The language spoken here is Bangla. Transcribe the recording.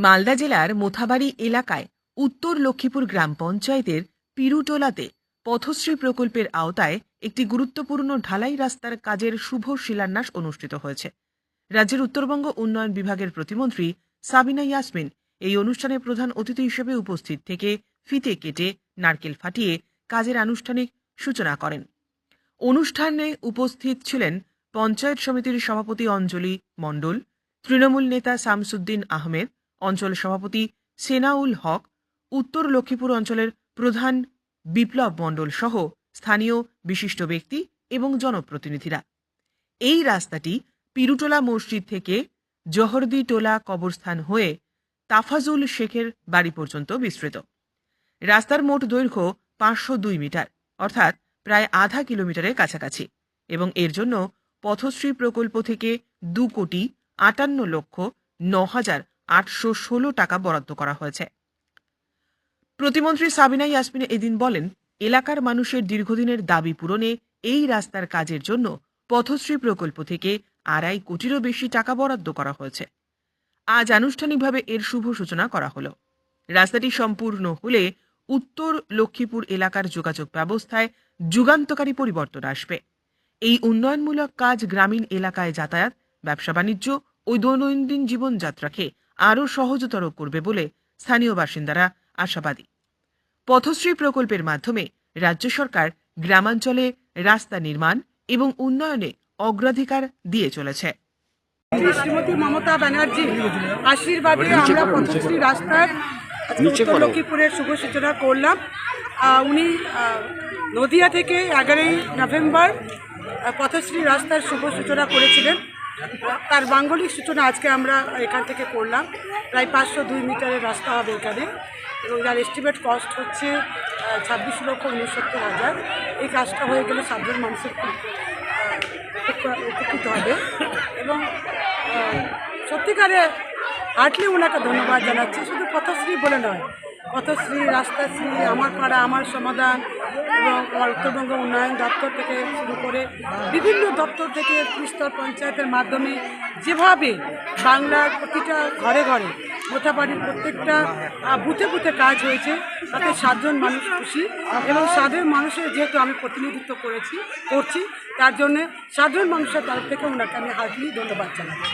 মালদা জেলার মোথাবাড়ি এলাকায় উত্তর লক্ষ্মীপুর গ্রাম পঞ্চায়েতের পিরুটোলাতে পথশ্রী প্রকল্পের আওতায় একটি গুরুত্বপূর্ণ ঢালাই রাস্তার কাজের শুভ শিলান্যাস অনুষ্ঠিত হয়েছে। রাজ্যের উত্তরবঙ্গ উন্নয়ন বিভাগের প্রতিমন্ত্রী সাবিনা ইয়াসমিন এই অনুষ্ঠানে প্রধান অতিথি হিসেবে উপস্থিত থেকে ফিতে কেটে নারকেল ফাটিয়ে কাজের আনুষ্ঠানিক সূচনা করেন। অনুষ্ঠানে উপস্থিত ছিলেন পঞ্চায়েত সমিতির সভাপতি অঞ্জলি মণ্ডল, তৃণমূল নেতা শামসুদ্দিন আহমেদ, অঞ্চল সভাপতি সেনাউল হক, উত্তর লক্ষ্মীপুর অঞ্চলের প্রধান বিপ্লব মণ্ডল সহ স্থানীয় বিশিষ্ট ব্যক্তি এবং জনপ্রতিনিধিরা। এই রাস্তাটি পিরুটোলা মসজিদ থেকে জহরদি টোলা কবরস্থান হয়ে তাফাজুল শেখের বাড়ি পর্যন্ত বিস্তৃত। রাস্তার মোট দৈর্ঘ্য 502 মিটার, অর্থাৎ প্রায় আধা কিলোমিটারের কাছাকাছি, এবং এর জন্য পথশ্রী প্রকল্প থেকে 2,58,09,816 টাকা বরাদ্দ করা হয়েছে। প্রতিমন্ত্রী সাবিনা ইয়াসমিন এদিন বলেন, এলাকার মানুষের দীর্ঘদিনের দাবি পূরণে এই রাস্তার কাজের জন্য পথশ্রী প্রকল্প থেকে 2.5 কোটিরও বেশি টাকা বরাদ্দ করা হয়েছে। আজ আনুষ্ঠানিকভাবে এর শুভ সূচনা করা হল। রাস্তাটি সম্পূর্ণ হলে উত্তর লক্ষ্মীপুর এলাকার যোগাযোগ ব্যবস্থায় যুগান্তকারী পরিবর্তন আসবে। এই উন্নয়নমূলক কাজ গ্রামীণ এলাকায় যাতায়াত, ব্যবসা বাণিজ্য ও দৈনন্দিন জীবনযাত্রাকে আরও সহজতর করবে বলে স্থানীয় বাসিন্দারা আশাবাদী। পথশ্রী প্রকল্পের মাধ্যমে রাজ্য সরকার গ্রামাঞ্চলে রাস্তা নির্মাণ এবং উন্নয়নে অগ্রাধিকার দিয়ে চলেছে। শ্রীমতী মমতা ব্যানার্জির আশীর্বাদে আমরা পথশ্রী রাস্তার উত্তর লক্ষ্মীপুরের শুভ সূচনা করলাম। উনি নদিয়া থেকে 11ই নভেম্বর পথশ্রী রাস্তার শুভ সূচনা করেছিলেন। তার মাঙ্গলিক সূচনা আজকে আমরা এখান থেকে করলাম। প্রায় 502 মিটারের রাস্তা হবে এখানে, এবং যার এস্টিমেট কস্ট হচ্ছে 26,69,000। এই কাজটা হয়ে গেলে সাধারণ মানুষের উপকৃত হবে, এবং সত্যিকারে হার্টলি ওনাকে ধন্যবাদ জানাচ্ছি। শুধু পথশ্রী বলে নয়, পথশ্রী, রাস্তাশ্রী, আমার পাড়া আমার সমাধান, এবং আমার উত্তরবঙ্গ উন্নয়ন দপ্তর থেকে শুরু করে বিভিন্ন দপ্তর থেকে ত্রিস্তর পঞ্চায়েতের মাধ্যমে যেভাবে বাংলার প্রতিটা ঘরে ঘরে, মোথাবাড়ির প্রত্যেকটা বুথে বুথে কাজ হয়েছে, তাতে সাধারণ মানুষ খুশি, এবং সাধারণ মানুষের যেহেতু আমি প্রতিনিধিত্ব করছি, তার জন্যে সাধারণ মানুষের তরফ থেকে ওনাকে আমি হার্টলি ধন্যবাদ জানাচ্ছি।